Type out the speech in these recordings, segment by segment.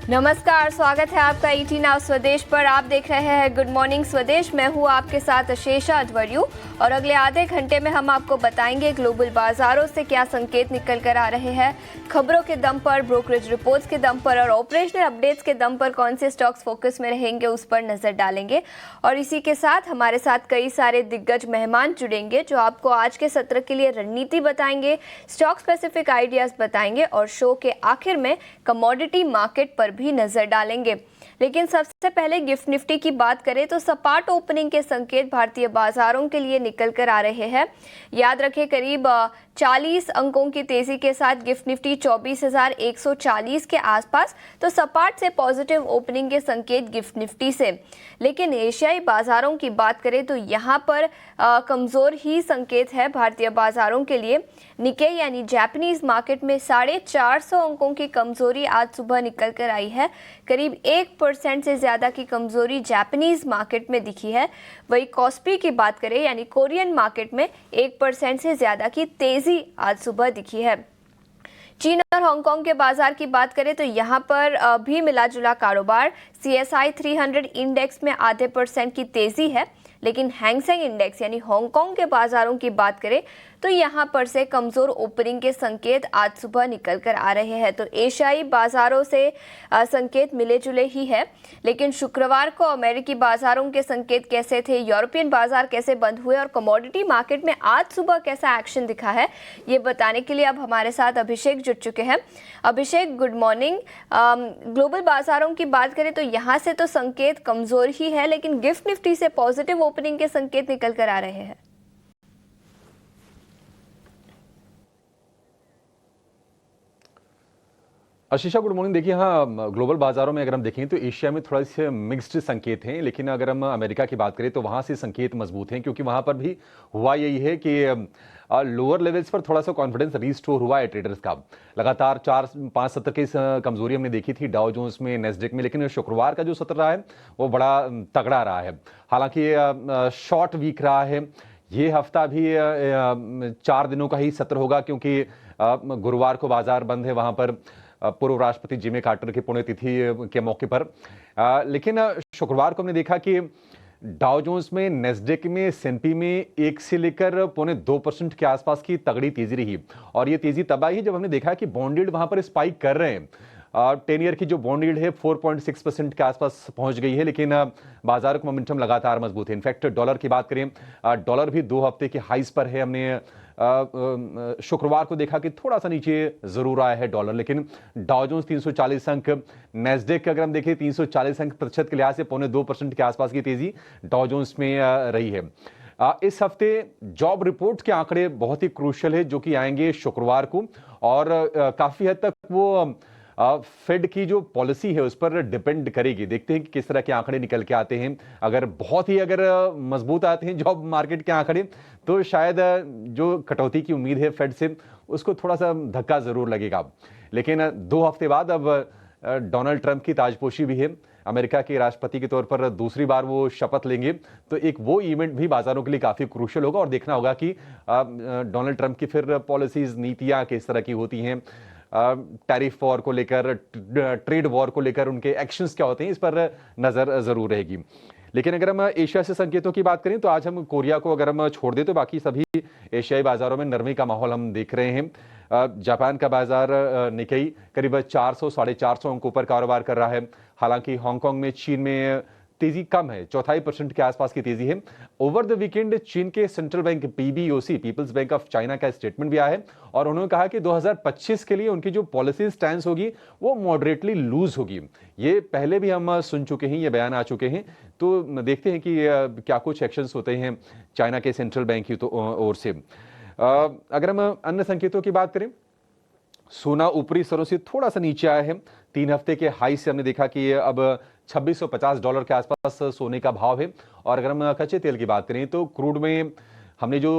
नमस्कार, स्वागत है आपका ईटी नाउ स्वदेश पर। आप देख रहे हैं गुड मॉर्निंग स्वदेश। मैं हूं आपके साथ अशेषा अध्वर्यु और अगले आधे घंटे में हम आपको बताएंगे ग्लोबल बाजारों से क्या संकेत निकल कर आ रहे हैं, खबरों के दम पर, ब्रोकरेज रिपोर्ट्स के दम पर और ऑपरेशनल अपडेट्स के दम पर कौन से स्टॉक्स फोकस में रहेंगे उस पर नजर डालेंगे। और इसी के साथ हमारे साथ कई सारे दिग्गज मेहमान जुड़ेंगे जो आपको आज के सत्र के लिए रणनीति बताएंगे, स्टॉक स्पेसिफिक आइडियाज बताएंगे और शो के आखिर में कमोडिटी मार्केट पर भी नजर डालेंगे। लेकिन सबसे पहले गिफ्ट निफ्टी की बात करें तो सपाट ओपनिंग के संकेत भारतीय बाजारों के लिए निकल कर आ रहे हैं। याद रखें, करीब 40 अंकों की तेजी के साथ गिफ्ट निफ्टी 24,140 के आसपास, तो सपाट से पॉजिटिव ओपनिंग के संकेत गिफ्ट निफ्टी से। लेकिन एशियाई बाजारों की बात करें तो यहाँ पर कमजोर ही संकेत है भारतीय बाजारों के लिए। निकेई यानी जापानीज मार्केट में 450 अंकों की कमजोरी आज सुबह निकल कर आई है। करीब 1% से ज्यादा की कमजोरी जापानीज मार्केट में दिखी है। वही कॉस्पी की बात करें यानी कोरियन मार्केट में 1% से ज्यादा की तेजी आज सुबह दिखी है। चीन और हांगकांग के बाजार की बात करें तो यहाँ पर भी मिला जुला कारोबार। CSI 300 इंडेक्स में आधे % की तेजी है, लेकिन हैंगसेंग इंडेक्स यानी हांगकांग के बाजारों की बात करें तो यहाँ पर से कमजोर ओपनिंग के संकेत आज सुबह निकल कर आ रहे हैं। तो एशियाई बाजारों से संकेत मिले जुले ही है। लेकिन शुक्रवार को अमेरिकी बाजारों के संकेत कैसे थे, यूरोपियन बाजार कैसे बंद हुए और कमोडिटी मार्केट में आज सुबह कैसा एक्शन दिखा है, ये बताने के लिए अब हमारे साथ अभिषेक जुड़ चुके हैं। अभिषेक, गुड मॉर्निंग। ग्लोबल बाजारों की बात करें तो यहाँ से तो संकेत कमजोर ही है, लेकिन गिफ्ट निफ्टी से पॉजिटिव ओपनिंग के संकेत निकल कर आ रहे हैं। आशीषा, गुड मॉर्निंग। देखिए, हाँ, ग्लोबल बाजारों में अगर हम देखें तो एशिया में थोड़ा से मिक्स्ड संकेत हैं, लेकिन अगर हम अमेरिका की बात करें तो वहाँ से संकेत मजबूत हैं, क्योंकि वहाँ पर भी हुआ यही है कि लोअर लेवल्स पर थोड़ा सा कॉन्फिडेंस रीस्टोर हुआ है ट्रेडर्स का। लगातार 4-5 सत्र की कमजोरी हमने देखी थी डाउ जोन्स में, नेस्डेक में, लेकिन शुक्रवार का जो सत्र रहा है वो बड़ा तगड़ा रहा है। हालांकि शॉर्ट वीक रहा है। ये हफ्ता भी 4 दिनों का ही सत्र होगा, क्योंकि गुरुवार को बाजार बंद है वहाँ पर पूर्व राष्ट्रपति जिमी कार्टर की पुण्यतिथि के मौके पर। लेकिन शुक्रवार को हमने देखा कि डाउ जोन्स में, नेस्डेक में, S&P में 1 से लेकर 1.25% के आसपास की तगड़ी तेजी रही। और ये तेजी तब आई जब हमने देखा कि बॉन्ड यील्ड वहां पर स्पाइक कर रहे हैं। 10 ईयर की जो बॉन्ड यील्ड है 4.6% के आसपास पहुंच गई है, लेकिन बाजार का मोमेंटम लगातार मजबूत है। इनफैक्ट डॉलर की बात करें, डॉलर भी 2 हफ्ते के हाइस पर है। हमने शुक्रवार को देखा कि थोड़ा सा नीचे जरूर आया है डॉलर, लेकिन डाउ जोन्स 340 अंक, नेस्डेक अगर हम देखें 340 अंक, प्रतिशत के लिहाज से 0.2% के आसपास की तेजी डाउ जोन्स में रही है। इस हफ्ते जॉब रिपोर्ट के आंकड़े बहुत ही क्रूशियल है जो कि आएंगे शुक्रवार को, और काफी हद तक वो फेड की जो पॉलिसी है उस पर डिपेंड करेगी। देखते हैं कि किस तरह के आंकड़े निकल के आते हैं। अगर बहुत ही मजबूत आते हैं जॉब मार्केट के आंकड़े, तो शायद जो कटौती की उम्मीद है फेड से उसको थोड़ा सा धक्का जरूर लगेगा। लेकिन 2 हफ्ते बाद अब डोनाल्ड ट्रंप की ताजपोशी भी है। अमेरिका के राष्ट्रपति के तौर पर दूसरी बार वो शपथ लेंगे, तो एक वो इवेंट भी बाजारों के लिए काफी क्रूशियल होगा। और देखना होगा कि डोनाल्ड ट्रंप की फिर पॉलिसीज, नीतियां किस तरह की होती हैं। टैरिफ वॉर को लेकर, ट्रेड वॉर को लेकर उनके एक्शंस क्या होते हैं, इस पर नजर जरूर रहेगी। लेकिन अगर हम एशिया से संकेतों की बात करें तो आज हम कोरिया को अगर हम छोड़ दें तो बाकी सभी एशियाई बाजारों में नरमी का माहौल हम देख रहे हैं। जापान का बाजार निकेई करीब 400-450 अंकों पर कारोबार कर रहा है। हालांकि हांगकांग में, चीन में तेजी कम है, 0.25% के आसपास की तेजी है। ओवर द वीकेंड चीन के central bank PBOC, people's bank of China का स्टेटमेंट भी आया है, और उन्होंने कहा कि 2025 के लिए उनकी जो पॉलिसी स्टैंस होगी वो मॉडरेटली लूज होगी। ये पहले भी हम सुन चुके हैं, ये बयान आ चुके हैं। तो देखते हैं कि क्या कुछ एक्शंस होते हैं चाइना के सेंट्रल बैंक की ओर से। अगर हम अन्य संकेतों की बात करें, सोना ऊपरी स्तरों से थोड़ा सा नीचे आया है। 3 हफ्ते के हाई से हमने देखा कि अब $2650 के आसपास सोने का भाव है। और अगर हम कच्चे तेल की बात करें तो क्रूड में हमने जो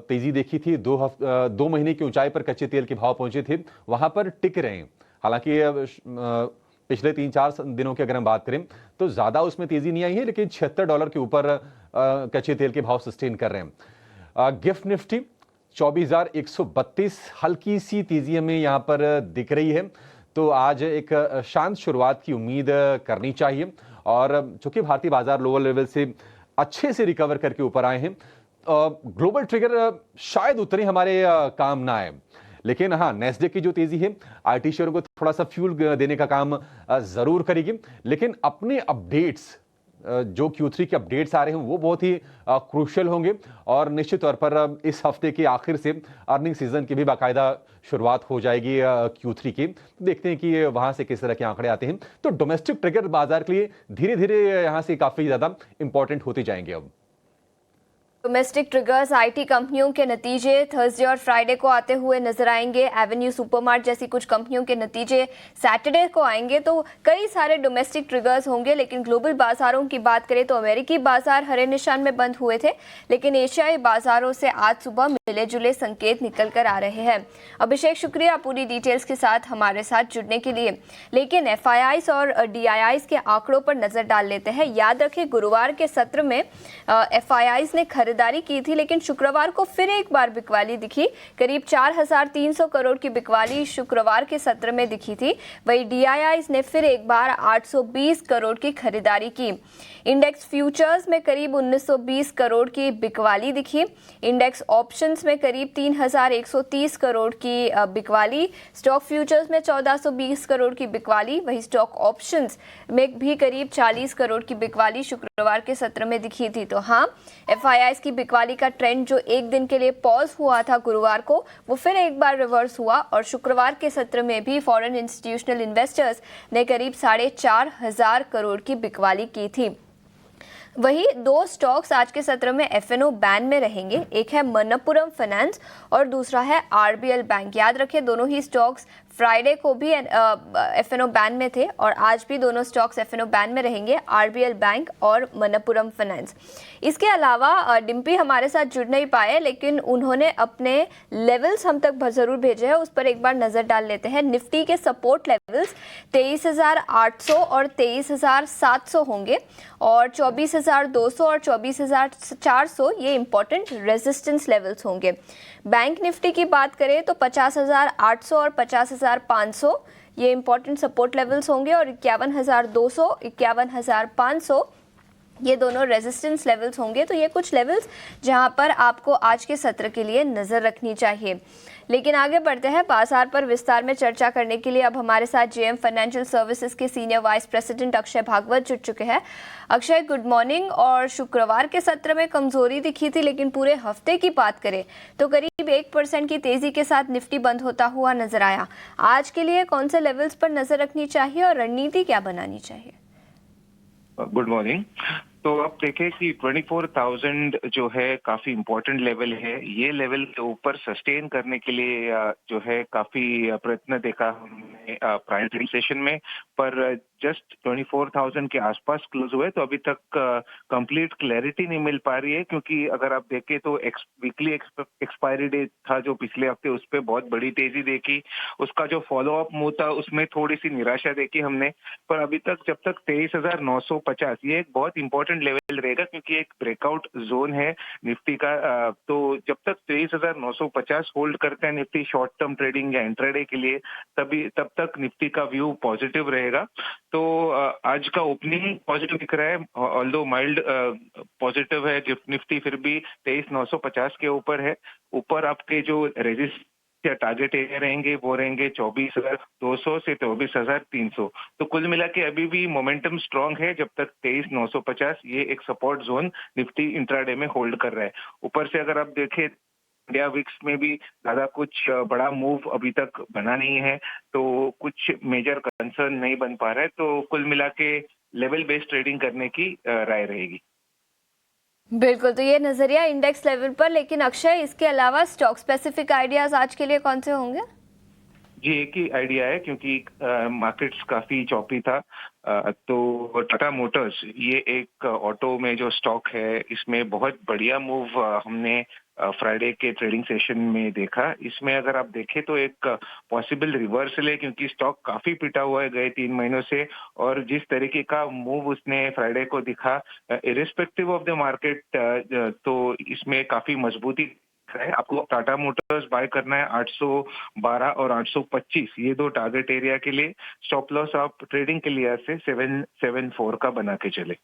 तेजी देखी थी, 2 महीने की ऊंचाई पर कच्चे तेल के भाव पहुंचे थे, वहां पर टिक रहे हैं। हालांकि पिछले 3-4 दिनों की अगर हम बात करें तो ज्यादा उसमें तेजी नहीं आई है, लेकिन $76 के ऊपर कच्चे तेल के भाव सस्टेन कर रहे हैं। गिफ्ट निफ्टी 24,132, हल्की सी तेजी हमें यहां पर दिख रही है। तो आज एक शांत शुरुआत की उम्मीद करनी चाहिए। और चूंकि भारतीय बाजार लोअर लेवल से अच्छे से रिकवर करके ऊपर आए हैं, ग्लोबल ट्रिगर शायद उतने हमारे काम ना आए। लेकिन हाँ, नेस्डेक की जो तेजी है आईटी शेयरों को थोड़ा सा फ्यूल देने का काम जरूर करेगी। लेकिन अपने अपडेट्स, जो Q3 के अपडेट्स आ रहे हैं वो बहुत ही क्रूशियल होंगे। और निश्चित तौर पर इस हफ्ते के आखिर से अर्निंग सीजन की भी बाकायदा शुरुआत हो जाएगी Q3 की। देखते हैं कि वहां से किस तरह के आंकड़े आते हैं। तो डोमेस्टिक ट्रिगर बाजार के लिए धीरे धीरे यहां से काफी ज्यादा इंपॉर्टेंट होते जाएंगे। अब डोमेस्टिक ट्रिगर्स आईटी कंपनियों के नतीजे थर्सडे और फ्राइडे को आते हुए नजर आएंगे। एवेन्यू सुपरमार्ट जैसी कुछ कंपनियों के नतीजे सैटरडे को आएंगे। तो कई सारे डोमेस्टिक ट्रिगर्स होंगे। लेकिन ग्लोबल बाजारों की बात करें तो अमेरिकी बाजार हरे निशान में बंद हुए थे, लेकिन एशियाई बाजारों से आज सुबह मिले जुले संकेत निकल कर आ रहे हैं। अभिषेक, शुक्रिया पूरी डिटेल्स के साथ हमारे साथ जुड़ने के लिए। लेकिन एफआईआईस और डीआईआईस के आंकड़ों पर नजर डाल लेते हैं। याद रखें, गुरुवार के सत्र में एफआईआईस ने खरीदारी की थी, लेकिन शुक्रवार को फिर एक बार बिकवाली दिखी। करीब 4,300 करोड़ की बिकवाली शुक्रवार के सत्र में दिखी थी। वहीं डीआईआईस ने फिर एक बार 820 करोड़ की खरीदारी की। इंडेक्स फ्यूचर्स में करीब 1920 करोड़ की बिकवाली दिखी। इंडेक्स ऑप्शंस में करीब 3,130 करोड़ की बिकवाली। स्टॉक फ्यूचर्स में 1,420 करोड़ की बिकवाली। वहीं स्टॉक ऑप्शंस में भी करीब 40 करोड़ की बिकवाली शुक्रवार के सत्र में दिखी थी। तो हाँ, एफआईआईस की बिकवाली का ट्रेंड जो एक दिन के लिए पॉज हुआ था गुरुवार को, वो फिर एक बार रिवर्स हुआ और शुक्रवार के सत्र में भी फॉरेन इंस्टीट्यूशनल इन्वेस्टर्स ने करीब 4,500 करोड़ की बिकवाली की थी। वही दो स्टॉक्स आज के सत्र में एफएनओ बैन में रहेंगे। एक है मनप्पुरम फाइनेंस और दूसरा है आरबीएल बैंक। याद रखें, दोनों ही स्टॉक्स फ्राइडे को भी एफएनओ बैन में थे और आज भी दोनों स्टॉक्स एफएनओ बैन में रहेंगे, आरबीएल बैंक और मनप्पुरम फाइनेंस। इसके अलावा डिम्पी हमारे साथ जुड़ नहीं पाए, लेकिन उन्होंने अपने लेवल्स हम तक जरूर भेजे हैं, उस पर एक बार नजर डाल लेते हैं। निफ्टी के सपोर्ट लेवल्स 23,800 और 23,700 होंगे और 24,200 और 24,400 ये इंपॉर्टेंट रेजिस्टेंस लेवल्स होंगे। बैंक निफ्टी की बात करें तो 50,800 और 50,500 ये इंपॉर्टेंट सपोर्ट लेवल्स होंगे और 51,200, 51,500 ये दोनों रेजिस्टेंस लेवल्स होंगे। तो ये कुछ लेवल्स जहां पर आपको आज के सत्र के लिए नजर रखनी चाहिए। लेकिन आगे बढ़ते हैं, बाजार पर विस्तार में चर्चा करने के लिए अब हमारे साथ जेएम फाइनेंशियल सर्विसेज के senior vice president Akshay Bhagwat जुड़ चुके हैं। Akshay, good morning. और शुक्रवार के सत्र में कमजोरी दिखी थी, लेकिन पूरे हफ्ते की बात करें तो करीब 1% की तेजी के साथ निफ्टी बंद होता हुआ नजर आया। आज के लिए कौन से लेवल्स पर नजर रखनी चाहिए और रणनीति क्या बनानी चाहिए? Good morning. तो आप देखें कि 24,000 जो है काफी इम्पोर्टेंट लेवल है। ये लेवल के ऊपर सस्टेन करने के लिए जो है काफी प्रयत्न देखा हमने प्राइम ट्रेडिंग सेशन में, पर जस्ट 24,000 के आसपास क्लोज हुए। तो अभी तक कंप्लीट क्लैरिटी नहीं मिल पा रही है, क्योंकि अगर आप देखें तो वीकली एक्सपायरी डेट था जो पिछले हफ्ते, उस पर बहुत बड़ी तेजी देखी। उसका जो फॉलो अप मूव था उसमें थोड़ी सी निराशा देखी हमने। पर अभी तक जब तक 23,950 ये एक बहुत इंपॉर्टेंट लेवल रहेगा, क्योंकि एक ब्रेकआउट जोन है निफ्टी का। तो जब तक 23,950 होल्ड करते हैं निफ्टी शॉर्ट टर्म ट्रेडिंग या इंट्राडे के लिए, तब तक निफ्टी का व्यू पॉजिटिव रहेगा। तो आज का ओपनिंग पॉजिटिव दिख रहा है, ऑल्दो माइल्ड पॉजिटिव है निफ्टी, फिर भी 23,950 के ऊपर है। ऊपर आपके जो रेजिस्ट या टारगेट एरिया रहेंगे वो रहेंगे 24,200 से 24,300। तो कुल मिला के अभी भी मोमेंटम स्ट्रांग है जब तक 23,950 ये एक सपोर्ट जोन निफ्टी इंट्राडे में होल्ड कर रहा है। ऊपर से अगर आप देखें, इंडिया विक्स में भी ज्यादा कुछ बड़ा मूव अभी तक बना नहीं है, तो कुछ मेजर कंसर्न नहीं बन पा रहा है। तो कुल मिला के लेवल बेस्ड ट्रेडिंग करने की राय रहेगी। बिल्कुल, तो ये नजरिया इंडेक्स लेवल पर। लेकिन अक्षय, इसके अलावा स्टॉक स्पेसिफिक आइडियाज आज के लिए कौन से होंगे? जी, एक ही आइडिया है, क्योंकि मार्केट्स काफी चॉपी था। तो टाटा मोटर्स ये एक ऑटो में जो स्टॉक है, इसमें बहुत बढ़िया मूव हमने फ्राइडे के ट्रेडिंग सेशन में देखा। इसमें अगर आप देखें तो एक पॉसिबल रिवर्सल है, क्योंकि स्टॉक काफी पिटा हुआ है गए 3 महीनों से। और जिस तरीके का मूव उसने फ्राइडे को दिखा, इरिस्पेक्टिव ऑफ द मार्केट, तो इसमें काफी मजबूती है। आपको टाटा मोटर्स बाय करना है 812 और 825, ये दो टारगेट एरिया के लिए। स्टॉप लॉस आप ट्रेडिंग के लिए से 774 का बना के चले।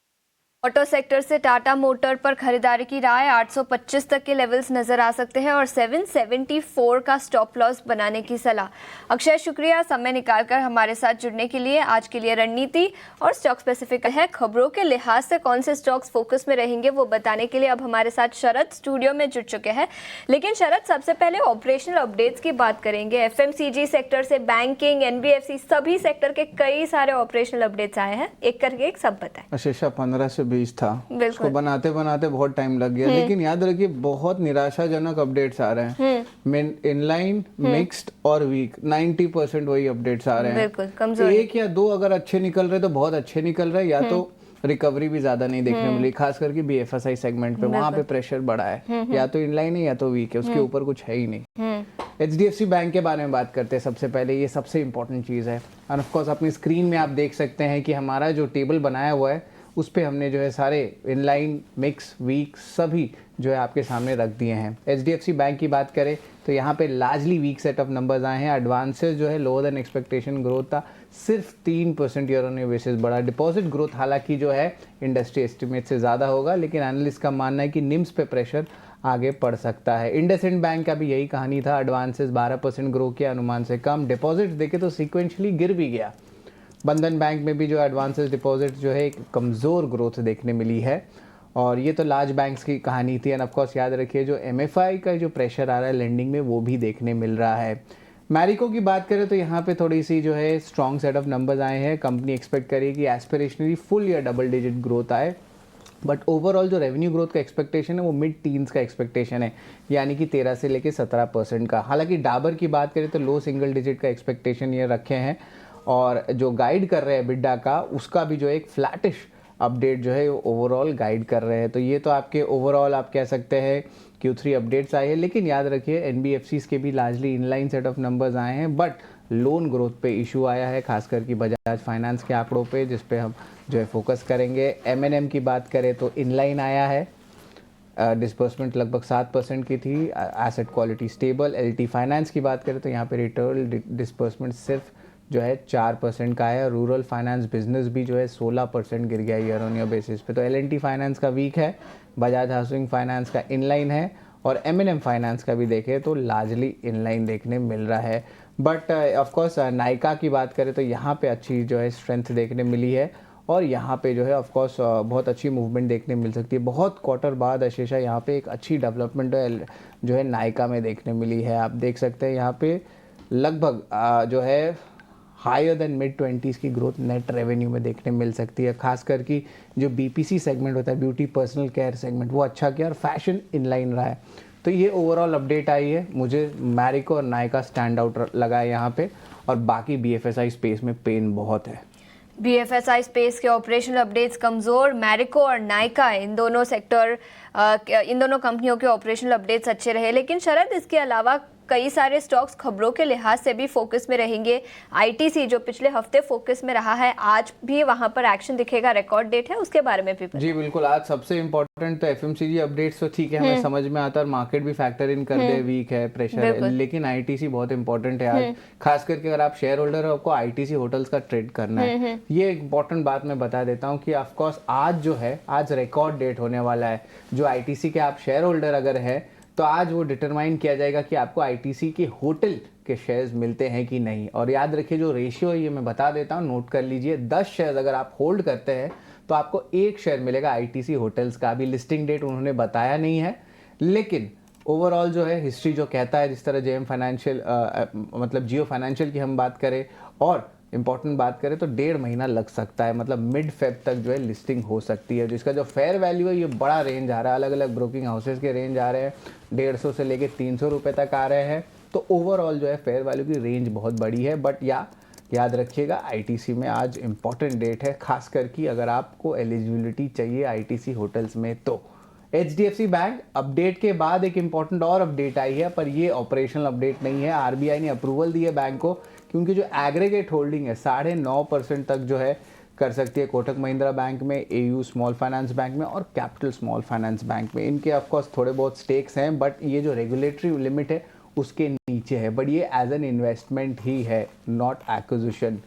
ऑटो सेक्टर से टाटा मोटर पर खरीदारी की राय, 825 तक के लेवल्स नजर आ सकते हैं और 774 का स्टॉप लॉस बनाने की सलाह। अक्षय, शुक्रिया समय निकालकर हमारे साथ जुड़ने के लिए। आज के लिए रणनीति और स्टॉक स्पेसिफिक है, खबरों के लिहाज से कौन से स्टॉक्स फोकस में रहेंगे वो बताने के लिए अब हमारे साथ शरद स्टूडियो में जुड़ चुके हैं। लेकिन शरद, सबसे पहले ऑपरेशनल अपडेट्स की बात करेंगे। एफएमसीजी सेक्टर से बैंकिंग, एनबीएफसी, सभी सेक्टर के कई सारे ऑपरेशनल अपडेट्स आए हैं, एक करके एक सब बताएं। अशेषा 15 से 20 था, उसको बनाते बनाते बहुत टाइम लग गया, लेकिन याद रखिए बहुत निराशाजनक अपडेट्स आ रहे हैं। इनलाइन, मिक्स्ड और वीक, 90% वही अपडेट्स आ रहे हैं। बिल्कुल कमजोर। एक या दो अगर अच्छे निकल रहे तो बहुत अच्छे निकल रहे, या तो रिकवरी भी ज्यादा नहीं देखने मिली, खास करके बीएफएसआई सेगमेंट पे, वहां पे प्रेशर बढ़ा है। या तो इनलाइन है या तो वीक है, उसके ऊपर कुछ है ही नहीं। एचडीएफसी बैंक के बारे में बात करते हैं सबसे पहले, ये सबसे इंपॉर्टेंट चीज है। और ऑफ कोर्स अपनी स्क्रीन में आप देख सकते हैं कि हमारा जो टेबल बनाया हुआ है उस पे हमने जो है सारे इनलाइन, मिक्स, वीक सभी जो है आपके सामने रख दिए हैं। एचडीएफसी बैंक की बात करें तो यहाँ पे largely weak set of numbers आए हैं। एडवांसेस जो है लोअर देन एक्सपेक्टेशन ग्रोथ था, सिर्फ 3% ईयर ऑन ईयर बेसिस बढ़ा। डिपॉजिट ग्रोथ हालांकि जो है इंडस्ट्री एस्टिमेट से ज़्यादा होगा, लेकिन एनालिस्ट का मानना है कि निम्स पे प्रेशर आगे पड़ सकता है। इंडसइंड बैंक का भी यही कहानी था, एडवांसेस 12% ग्रो किया, अनुमान से कम। डिपॉजिट देखे तो सिक्वेंशली गिर भी गया। बंधन बैंक में भी जो एडवांसेस डिपॉजिट जो है एक कमज़ोर ग्रोथ देखने मिली है। और ये तो लार्ज बैंक्स की कहानी थी। एंड ऑफ कोर्स याद रखिए जो एमएफआई का जो प्रेशर आ रहा है लेंडिंग में, वो भी देखने मिल रहा है। मैरिको की बात करें तो यहाँ पे थोड़ी सी जो है स्ट्रॉन्ग सेट ऑफ नंबर्स आए हैं। कंपनी एक्सपेक्ट करी कि एस्पिरेशनली फुल या डबल डिजिट ग्रोथ आए, बट ओवरऑल जो रेवेन्यू ग्रोथ का एक्सपेक्टेशन है वो मिड टीन्स का एक्सपेक्टेशन है, यानी कि 13 से लेकर 17% का। हालांकि डाबर की बात करें तो लो सिंगल डिजिट का एक्सपेक्टेशन ये रखे हैं, और जो गाइड कर रहे हैं बिड्डा का, उसका भी जो एक फ्लैटिश अपडेट जो है ओवरऑल गाइड कर रहे हैं। तो ये तो आपके ओवरऑल आप कह सकते हैं Q3 अपडेट्स आए हैं। लेकिन याद रखिए एनबीएफसीज के भी largely inline set of numbers आए हैं, बट लोन ग्रोथ पे इशू आया है, खासकर कि बजाज फाइनेंस के आंकड़ों पे, जिस पे हम जो है फोकस करेंगे। एमएनएम की बात करें तो इनलाइन आया है, डिस्बर्समेंट लगभग 7% की थी, asset quality stable. LT finance की बात करें तो यहाँ पे रिटेल डिस्बर्समेंट सिर्फ जो है 4% का है। रूरल फाइनेंस बिजनेस भी जो है 16% गिर गया ईयर ऑन ईयर बेसिस पे। तो एलएनटी फाइनेंस का वीक है, बजाज हाउसिंग फाइनेंस का इनलाइन है, और एमएनएम फाइनेंस का भी देखें तो लार्जली इनलाइन देखने मिल रहा है। बट ऑफ कोर्स नायका की बात करें तो यहाँ पे अच्छी जो है स्ट्रेंथ देखने मिली है, और यहाँ पे जो है ऑफ कोर्स बहुत अच्छी मूवमेंट देखने मिल सकती है। बहुत क्वार्टर बाद अशेषा यहाँ पे एक अच्छी डेवलपमेंट जो है नायका में देखने मिली है। आप देख सकते हैं यहाँ पे लगभग जो है हायर देन मिड 20s की ग्रोथ नेट रेवेन्यू में देखने मिल सकती है। खासकर कि जो बीपीसी सेगमेंट होता है, ब्यूटी पर्सनल केयर सेगमेंट, वो अच्छा किया, और फैशन इनलाइन रहा है। तो ये ओवरऑल अपडेट आई है। मुझे मैरिको और नायका स्टैंड आउट लगा है यहाँ पे, और बाकी बीएफएसआई स्पेस में पेन बहुत है। बीएफएसआई स्पेस के ऑपरेशनल अपडेट्स कमजोर, मैरिको और नायका इन दोनों कंपनियों के ऑपरेशनल अपडेट्स अच्छे रहे। लेकिन शरद, इसके अलावा कई सारे स्टॉक्स खबरों के लिहाज से भी फोकस में रहेंगे। आईटीसी जो पिछले हफ्ते फोकस में रहा है, आज भी वहां पर एक्शन दिखेगा, रिकॉर्ड डेट है, उसके बारे में भी जी बिल्कुल। आज सबसे इंपॉर्टेंट तो एफएमसीजी अपडेट्स तो ठीक है, हमें समझ में आता है, मार्केट भी फैक्टर इन कर दे, वीक है, प्रेशर है, लेकिन आईटीसी बहुत इंपॉर्टेंट है आज। खास करके अगर आप शेयर होल्डर हो, आपको आईटीसी होटल्स का ट्रेड करना है। ये इंपॉर्टेंट बात मैं बता देता हूँ कि ऑफकोर्स आज जो है, आज रिकॉर्ड डेट होने वाला है। जो आईटीसी के आप शेयर होल्डर अगर है तो आज वो डिटरमाइन किया जाएगा कि आपको आईटीसी के होटल के शेयर्स मिलते हैं कि नहीं। और याद रखिए जो रेशियो है ये मैं बता देता हूँ, नोट कर लीजिए। 10 शेयर अगर आप होल्ड करते हैं तो आपको 1 शेयर मिलेगा आईटीसी होटल्स का। अभी लिस्टिंग डेट उन्होंने बताया नहीं है, लेकिन ओवरऑल जो है हिस्ट्री जो कहता है, जिस तरह जेएम फाइनेंशियल मतलब जियो फाइनेंशियल की हम बात करें और इंपॉर्टेंट बात करें तो 1.5 महीना लग सकता है, मतलब मिड फेब तक जो है लिस्टिंग हो सकती है। जिसका जो फेयर वैल्यू है ये बड़ा रेंज आ रहा है, अलग अलग ब्रोकिंग हाउसेस के रेंज आ रहे हैं, 150 से लेके 300 रुपये तक आ रहे हैं। तो ओवरऑल जो है फेयर वैल्यू की रेंज बहुत बड़ी है। बट याद रखिएगा आईटीसी में आज इंपॉर्टेंट डेट है, खास करके अगर आपको एलिजिबिलिटी चाहिए आईटीसी होटल्स में। तो एचडीएफसी बैंक अपडेट के बाद एक इंपॉर्टेंट और अपडेट आई है, पर ये ऑपरेशनल अपडेट नहीं है। आरबीआई ने अप्रूवल दी है बैंक को, क्योंकि जो एग्रीगेट होल्डिंग है 9.5% तक जो है कर सकती है कोटक महिंद्रा बैंक में, एयू स्मॉल फाइनेंस बैंक में और कैपिटल स्मॉल फाइनेंस बैंक में। इनके ऑफकोर्स थोड़े बहुत स्टेक्स हैं, बट ये जो रेगुलेटरी लिमिट है उसके नीचे है, बट ये एज एन इन्वेस्टमेंट ही है, not acquisition.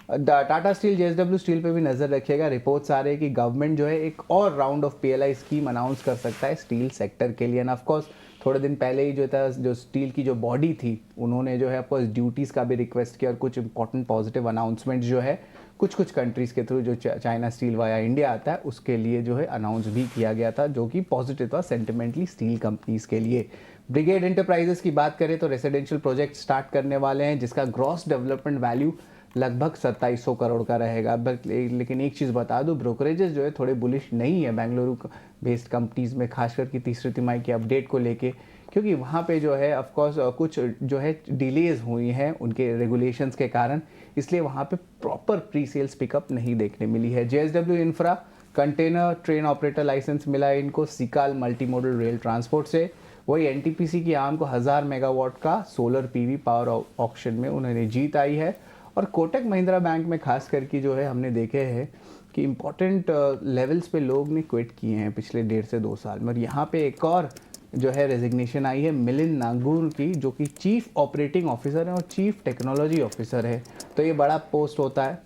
Tata steel, JSW steel पे भी नज़र रखिएगा। रिपोर्ट्स आ रहे हैं कि गवर्नमेंट जो है एक और round of PLI scheme announce कर सकता है स्टील सेक्टर के लिए। एंड ऑफकोर्स थोड़े दिन पहले ही जो था, जो स्टील की जो बॉडी थी, उन्होंने जो है ऑफकोर्स ड्यूटीज़ का भी रिक्वेस्ट किया और कुछ इंपॉर्टेंट पॉजिटिव अनाउंसमेंट जो है कुछ कंट्रीज़ के थ्रू, जो चाइना स्टील वाया इंडिया आता है उसके लिए जो है अनाउंस भी किया गया था, जो कि पॉजिटिव था सेंटिमेंटली स्टील कंपनीज़ के लिए। ब्रिगेड एंटरप्राइजेस की बात करें तो रेजिडेंशियल प्रोजेक्ट स्टार्ट करने वाले हैं, जिसका ग्रॉस डेवलपमेंट वैल्यू लगभग 2700 करोड़ का रहेगा। लेकिन एक चीज़ बता दूं, ब्रोकरेजेस जो है थोड़े बुलिश नहीं है बेंगलुरु बेस्ड कंपनीज़ में, खासकर की तीसरी तिमाही की अपडेट को लेके, क्योंकि वहाँ पे जो है ऑफकोर्स कुछ जो है डिलेज हुई हैं उनके रेगुलेशंस के कारण, इसलिए वहाँ पे प्रॉपर प्री सेल्स पिकअप नहीं देखने मिली है। JSW infra container train operator licence मिला है इनको सिकाल मल्टी मॉडल रेल ट्रांसपोर्ट से। वही एनटीपीसी की आर्म को 1000 मेगावाट का सोलर पीवी पावर ऑक्शन में उन्होंने जीत आई है। और कोटक महिंद्रा बैंक में खास करके जो है हमने देखे हैं कि इम्पोर्टेंट लेवल्स पे लोग ने क्विट किए हैं पिछले 1.5 से 2 साल में। और यहाँ पे एक और जो है रेजिग्नेशन आई है मिलिंद नागूर की, जो कि चीफ ऑपरेटिंग ऑफिसर है और चीफ टेक्नोलॉजी ऑफिसर है। तो ये बड़ा पोस्ट होता है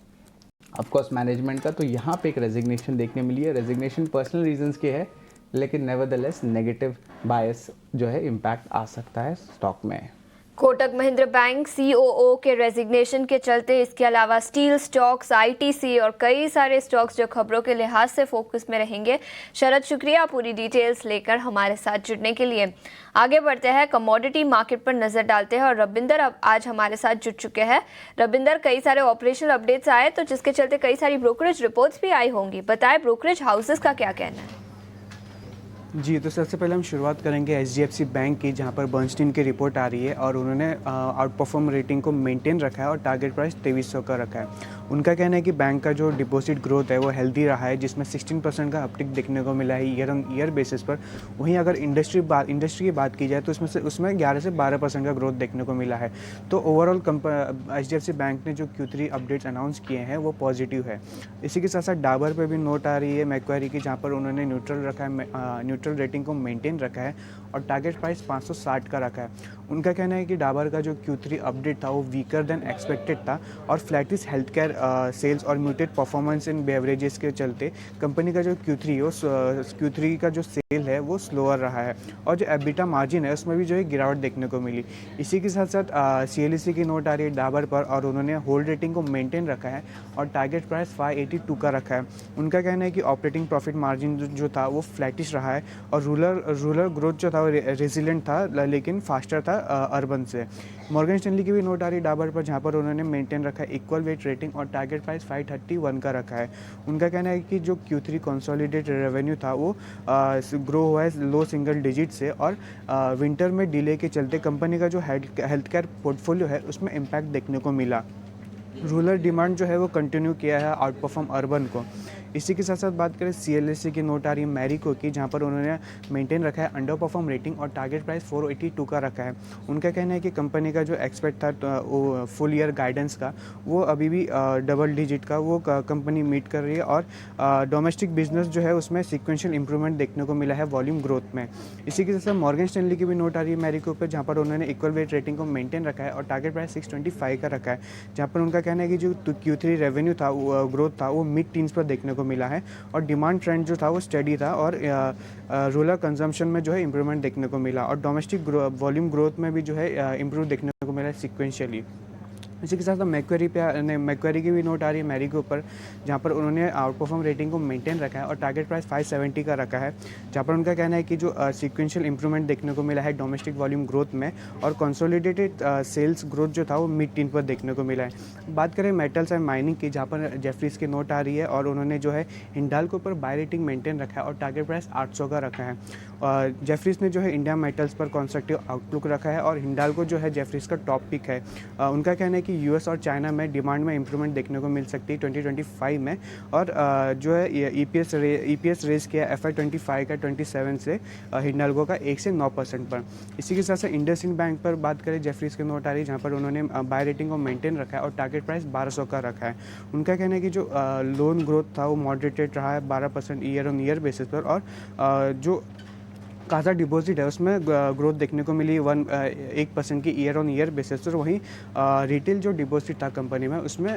ऑफकोर्स मैनेजमेंट का। तो यहाँ पे एक रेजिग्नेशन देखने मिली है। रेजिग्नेशन पर्सनल रीजंस के है, लेकिन नेवरदलेस नेगेटिव बायस जो है इम्पैक्ट आ सकता है स्टॉक में। कोटक महिंद्रा बैंक सीओओ के रेजिग्नेशन के चलते इसके अलावा स्टील स्टॉक्स, आईटीसी और कई सारे स्टॉक्स जो खबरों के लिहाज से फोकस में रहेंगे। शरद, शुक्रिया पूरी डिटेल्स लेकर हमारे साथ जुड़ने के लिए। आगे बढ़ते हैं, कमोडिटी मार्केट पर नजर डालते हैं और रविंदर अब आज हमारे साथ जुड़ चुके हैं। रविंदर, कई सारे ऑपरेशनल अपडेट्स आए तो जिसके चलते कई सारी ब्रोकरेज रिपोर्ट्स भी आई होंगी, बताएं ब्रोकरेज हाउसेस का क्या कहना है? जी, तो सबसे पहले हम शुरुआत करेंगे एचडीएफसी बैंक की, जहां पर बर्नस्टीन की रिपोर्ट आ रही है और उन्होंने आउट परफॉर्म रेटिंग को मेंटेन रखा है और टारगेट प्राइस 2300 का रखा है। उनका कहना है कि बैंक का जो डिपॉजिट ग्रोथ है वो हेल्दी रहा है, जिसमें 16% का अपटिक देखने को मिला है ईयर ऑन ईयर बेसिस पर। वहीं अगर इंडस्ट्री की बात की जाए तो उसमें 11 से 12% का ग्रोथ देखने को मिला है। तो ओवरऑल एचडीएफसी बैंक ने जो Q3 अपडेट्स अनाउंस किए हैं वो पॉजिटिव है। इसी के साथ साथ डाबर पे भी नोट आ रही है मैक्वारी की, जहाँ पर उन्होंने न्यूट्रल रखा है, न्यूट्रल रेटिंग को मेंटेन रखा है और टारगेट प्राइस 560 का रखा है। उनका कहना है कि डाबर का जो Q3 अपडेट था वो वीकर देन एक्सपेक्टेड था और फ्लैटिस हेल्थ केयर सेल्स और म्यूटेड परफॉर्मेंस इन बेवरेजेस के चलते कंपनी का जो Q3 का जो सेल है वो स्लोअर रहा है और जो एबिटा मार्जिन है उसमें भी जो है गिरावट देखने को मिली। इसी के साथ साथ CLEC की नोट आ रही है डाबर पर और उन्होंने होल्ड रेटिंग को मेंटेन रखा है और टारगेट प्राइस 582 का रखा है। उनका कहना है कि ऑपरेटिंग प्रॉफिट मार्जिन जो था वो फ्लैटिश रहा है और रूरल ग्रोथ जो था वो रेजिलेंट था, लेकिन फास्टर था अर्बन से। मॉर्गन स्टैनली की भी नोट आ रही डाबर पर, जहाँ पर उन्होंने मेंटेन रखा है इक्वल वेट रेटिंग और टारगेट प्राइस 531 का रखा है। उनका कहना है कि जो Q3 कंसोलिडेटेड रेवेन्यू था वो ग्रो हुआ है लो सिंगल डिजिट से और विंटर में डिले के चलते कंपनी का जो हेल्थ केयर पोर्टफोलियो है उसमें इम्पैक्ट देखने को मिला। रूरल डिमांड जो है वो कंटिन्यू किया है आउट परफॉर्म अर्बन को। इसी के साथ साथ बात करें CLSC की नोट आ रही है मैरिको की, जहाँ पर उन्होंने मेंटेन रखा है अंडर परफॉर्म रेटिंग और टारगेट प्राइस 482 का रखा है। उनका कहना है कि कंपनी का जो एक्सपेक्ट था फुल ईयर गाइडेंस का वो अभी भी डबल डिजिट का वो कंपनी मीट कर रही है और डोमेस्टिक बिजनेस जो है उसमें सिक्वेंशियल इंप्रूवमेंट देखने को मिला है वॉल्यूम ग्रोथ में। इसी के साथ साथ मॉर्गन स्टैनली की भी नोट आ रही है मैरिको पर, जहाँ पर उन्होंने इक्वल वेट रेटिंग को मेंटेन रखा है और टारगेट प्राइस 625 का रखा है। जहाँ पर उनका कहना है कि जो Q3 रेवेन्यू था ग्रोथ था वो मिड टीन्स पर देखने को मिला है और डिमांड ट्रेंड जो था वो स्टडी था और रूरल कंजम्पशन में जो है इंप्रूवमेंट देखने को मिला और डोमेस्टिक वॉल्यूम ग्रोथ में भी जो है इंप्रूव देखने को मिला सिक्वेंशियली। इसी के साथ मैक्वेरी की भी नोट आ रही है मैरी के ऊपर, जहाँ पर उन्होंने आउट परफॉर्म रेटिंग को मेंटेन रखा है और टारगेट प्राइस 570 का रखा है। जहाँ पर उनका कहना है कि जो सीक्वेंशियल इंप्रूवमेंट देखने को मिला है डोमेस्टिक वॉल्यूम ग्रोथ में और कंसोलिडेटेड सेल्स ग्रोथ जो था वो मिड टीन पर देखने को मिला है। बात करें मेटल्स एंड माइनिंग की, जहाँ पर जेफरीज की नोट आ रही है और उन्होंने जो है हिंडाल के ऊपर बाय रेटिंग मेंटेन रखा है और टारगेट प्राइस 800 का रखा है। जेफरीज ने जो है इंडिया मेटल्स पर कंस्ट्रक्टिव आउटलुक रखा है और हिंडाल को जो है जेफरीज का टॉप पिक है। उनका कहना है कि यूएस और चाइना में डिमांड में इंप्रूवमेंट देखने को मिल सकती है 2025 में, और जो है ईपीएस रेज किया FY25 का 27 से हिंडाल्को का 1 से 9% पर। इसी के साथ साथ इंडसइंड बैंक पर बात करें, जेफरीज की नोट आ रही है जहाँ पर उन्होंने बाय रेटिंग को मेंटेन रखा है और टारगेट प्राइस 1200 का रखा है। उनका कहना है कि जो लोन ग्रोथ था वो मॉडरेटेड रहा है 12% ईयर ऑन ईयर बेसिस पर, और जो काज़ा डिपॉजिट है उसमें ग्रोथ देखने को मिली 1% की ईयर ऑन ईयर बेसिस पर। वहीं रिटेल जो डिपॉजिट था कंपनी में उसमें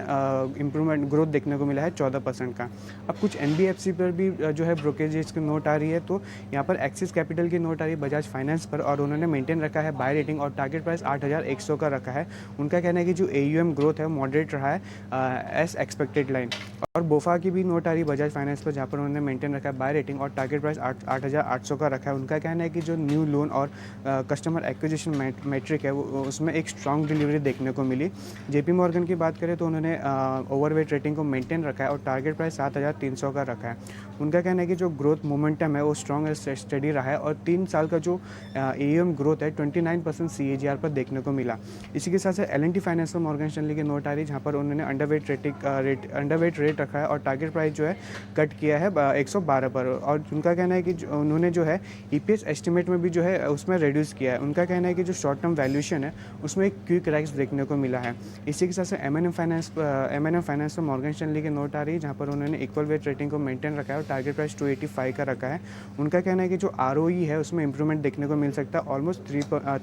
इम्प्रूवमेंट ग्रोथ देखने को मिला है 14% का। अब कुछ NBFC पर भी जो है ब्रोकरेजेस की नोट आ रही है, तो यहाँ पर एक्सिस कैपिटल की नोट आ रही है बजाज फाइनेंस पर, और उन्होंने मेंटेन रखा है बाय रेटिंग और टारगेट प्राइस 8100 का रखा है। उनका कहना है कि जो AUM ग्रोथ है मॉडरेट रहा है एज एक्सपेक्टेड लाइन। और बोफा की भी नोट आ रही है बजाज फाइनेंस पर, जहाँ पर उन्होंने मेंटेन रखा है बाय रेटिंग और टारगेट प्राइस 8800 का रखा है। उनका कहना है कि जो न्यू लोन और कस्टमर एक्विजिशन मैट्रिक है वो उसमें एक स्ट्रॉन्ग डिलीवरी देखने को मिली। JP मॉर्गन की बात करें तो उन्होंने ओवरवेट रेटिंग को मेंटेन रखा है और टारगेट प्राइस 7300 का रखा है। उनका कहना है कि जो ग्रोथ मोमेंटम है वो स्ट्रॉन्ग और स्टडी रहा है, और 3 साल का जो AUM ग्रोथ है 29% CAGR पर देखने को मिला। इसी के साथ साथ L&T फाइनेंस और मॉर्गन स्टैनली की नोट आ रही है जहाँ पर उन्होंने अंडरवेट रेट रखा है और टारगेट प्राइस जो है कट किया है 112 पर। और उनका कहना है कि उन्होंने जो है EPS एस्टिमेट में भी जो है उसमें रिड्यूस किया है। उनका कहना है कि जो शॉर्ट टर्म वैल्यूएशन है उसमें एक क्विक राइज देखने को मिला है। इसी के साथ साथ M&M फाइनेंस और मॉर्गन स्टैनली की नोट आ रही है जहाँ पर उन्होंने इक्वल वेट रेटिंग को मेंटेन रखा है और टारगेट प्राइस 285 का रखा है। उनका कहना है कि जो ROE है उसमें इंप्रूवमेंट देखने को मिल सकता है ऑलमोस्ट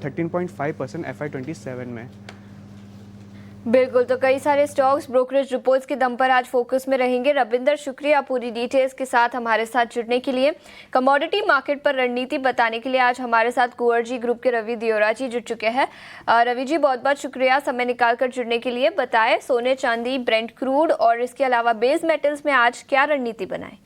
13.5% FY27 में। बिल्कुल, तो कई सारे स्टॉक्स ब्रोकरेज रिपोर्ट्स के दम पर आज फोकस में रहेंगे। रविंदर, शुक्रिया पूरी डिटेल्स के साथ हमारे साथ जुड़ने के लिए। कमोडिटी मार्केट पर रणनीति बताने के लिए आज हमारे साथ कुंवर ग्रुप के रवि दियोरा जी जुड़ चुके हैं। रवि जी, बहुत बहुत शुक्रिया समय निकालकर जुड़ने के लिए। बताएं, सोने, चांदी, ब्रेंट क्रूड और इसके अलावा बेस मेटल्स में आज क्या रणनीति बनाएं?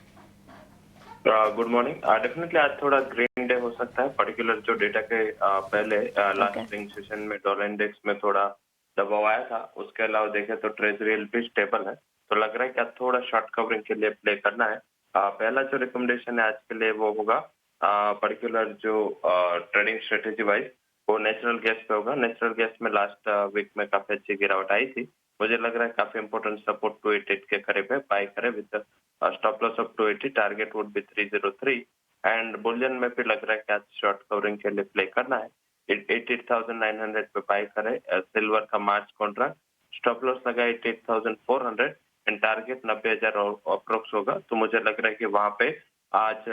Good morning. डेफिनेटली आज थोड़ा ग्रीन डे हो सकता है, पर्टिकुलर जो डेटा के पहले लास्ट स्विंग सेशन में डॉलर इंडेक्स में थोड़ा दबाव आया था। उसके अलावा देखें तो ट्रेजरी भी स्टेबल है, तो लग रहा है कि आज थोड़ा शॉर्ट कवरिंग के लिए प्ले करना है। पहला जो रिकमेंडेशन है आज के लिए वो होगा पर्टिकुलर जो ट्रेडिंग स्ट्रेटेजी वाइज वो नेचुरल गैस पे होगा। नेचुरल गैस में लास्ट वीक में काफी अच्छी गिरावट आई थी। मुझे लग रहा है काफी इंपॉर्टेंट सपोर्ट 288 के करीब है, बाय करे with stop loss of 280, target would be 303। And Boolean में भी लग रहा है कि आज शॉर्ट कवरिंग के लिए प्ले करना है। 88,900 पे बाय करे। सिल्वर का मार्च कॉन्ट्रैक्ट स्टॉप लॉस लगा 88,400 एंड टारगेट 90,000 अप्रोक्स होगा। तो मुझे लग रहा है कि वहां पे आज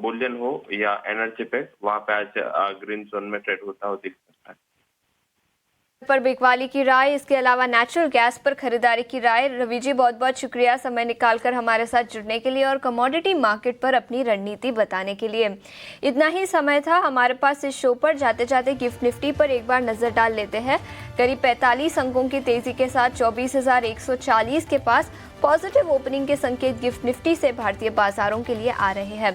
बुलियन हो या एनर्जी पे वहां पे आज ग्रीन जोन में ट्रेड होता हो दिख सकता है। पर बिकवाली की राय, इसके अलावा नेचुरल गैस पर खरीदारी की राय। रवि जी, बहुत बहुत शुक्रिया समय निकालकर हमारे साथ जुड़ने के लिए और कमोडिटी मार्केट पर अपनी रणनीति बताने के लिए। इतना ही समय था हमारे पास इस शो पर। जाते जाते गिफ्ट निफ्टी पर एक बार नजर डाल लेते हैं। करीब 45 अंकों की तेजी के साथ 24,140 के पास पॉजिटिव ओपनिंग के संकेत गिफ्ट निफ्टी से भारतीय बाजारों के लिए आ रहे हैं।